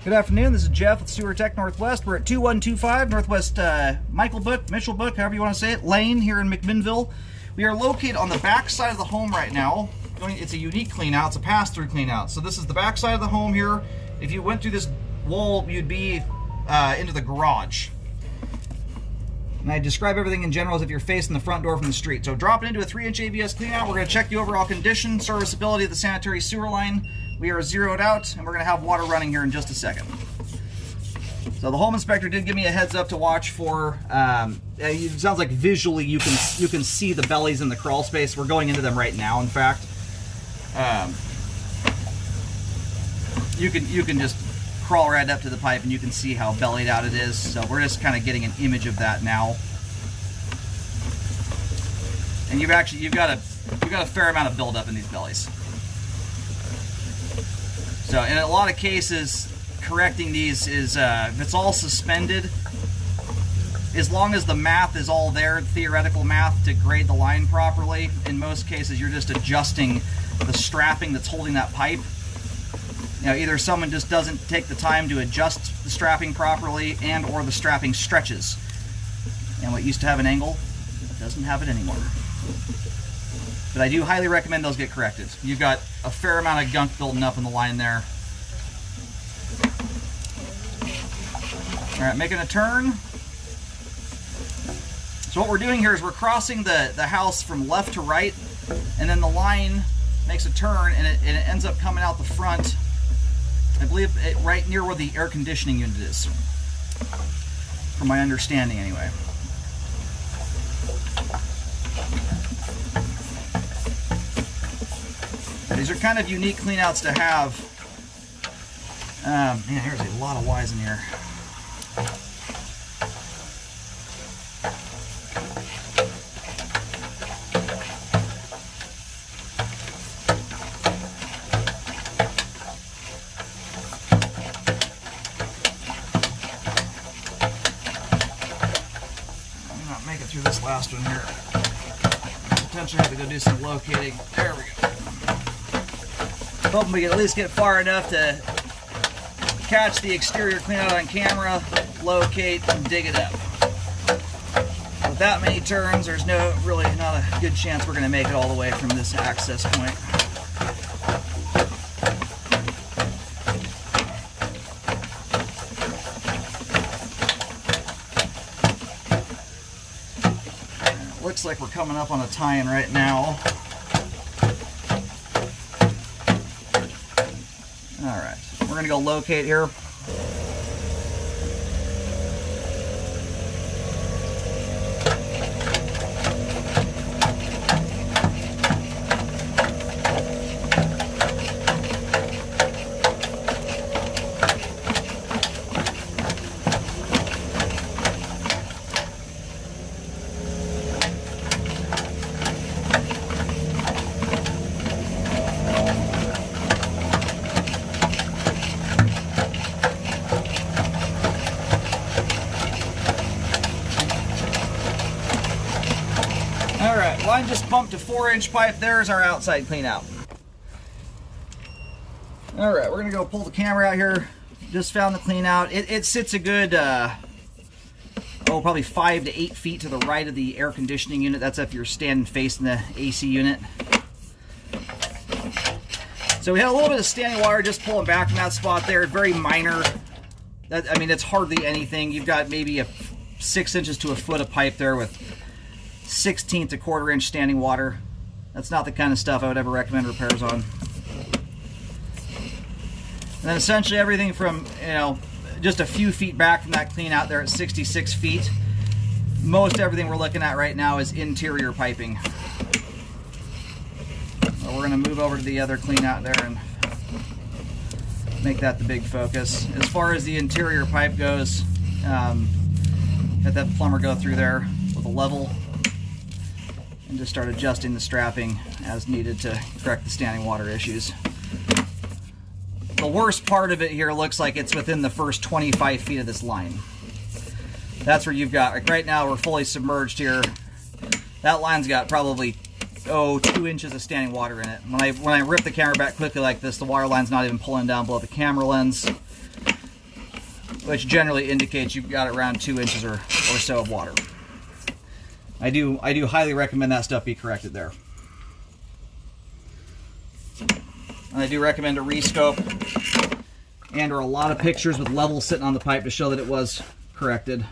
Good afternoon, this is Jeff with Sewer Tech Northwest. We're at 2125 Northwest Mitchell Book, however you want to say it, Lane here in McMinnville. We are located on the back side of the home right now. It's a unique clean out, it's a pass-through clean out. So this is the back side of the home here. If you went through this wall, you'd be into the garage. And I describe everything in general as if you're facing the front door from the street. So dropping into a 3-inch ABS clean out, we're going to check the overall condition, serviceability of the sanitary sewer line. We are zeroed out, and we're going to have water running here in just a second. So the home inspector did give me a heads up to watch for. It sounds like visually you can see the bellies in the crawl space. We're going into them right now. In fact, you can just crawl right up to the pipe and you can see how bellied out it is. So we're just kind of getting an image of that now. And you've got a fair amount of buildup in these bellies. So in a lot of cases, correcting these is, if it's all suspended, as long as the math is all there, theoretical math to grade the line properly, in most cases you're just adjusting the strapping that's holding that pipe. You know, either someone just doesn't take the time to adjust the strapping properly, and or the strapping stretches. And what used to have an angle doesn't have it anymore. But I do highly recommend those get corrected. You've got a fair amount of gunk building up in the line there. All right, making a turn. So what we're doing here is we're crossing the house from left to right, and then the line makes a turn, and it ends up coming out the front, I believe right near where the air conditioning unit is, from my understanding anyway. These are kind of unique cleanouts to have. Man, there's a lot of Y's in here. I'm not making through this last one here. Potentially have to go do some locating. There we go. Hoping we can at least get far enough to catch the exterior cleanout on camera, locate, and dig it up. With that many turns, there's really not a good chance we're going to make it all the way from this access point. It looks like we're coming up on a tie-in right now. Alright, we're going to go locate here. Alright, line just bumped to 4-inch pipe. There's our outside clean out. Alright, we're going to go pull the camera out here. Just found the clean out. It sits a good, probably 5 to 8 feet to the right of the air conditioning unit. That's if you're standing facing the AC unit. So we had a little bit of standing water just pulling back from that spot there. Very minor. I mean, it's hardly anything. You've got maybe a 6 inches to a foot of pipe there with 1/16 to 1/4 inch standing water. That's not the kind of stuff I would ever recommend repairs on. And then essentially everything from, just a few feet back from that clean out there at 66 feet. Most everything we're looking at right now is interior piping. So we're going to move over to the other clean out there and make that the big focus. As far as the interior pipe goes, let that plumber go through there with a level and just start adjusting the strapping as needed to correct the standing water issues. The worst part of it here looks like it's within the first 25 feet of this line. That's where you've got, like right now we're fully submerged here. That line's got probably 2 inches of standing water in it. When I rip the camera back quickly like this, the water line's not even pulling down below the camera lens. which generally indicates you've got around 2 inches or so of water. I do highly recommend that stuff be corrected there. And I do recommend a rescope and or a lot of pictures with levels sitting on the pipe to show that it was corrected.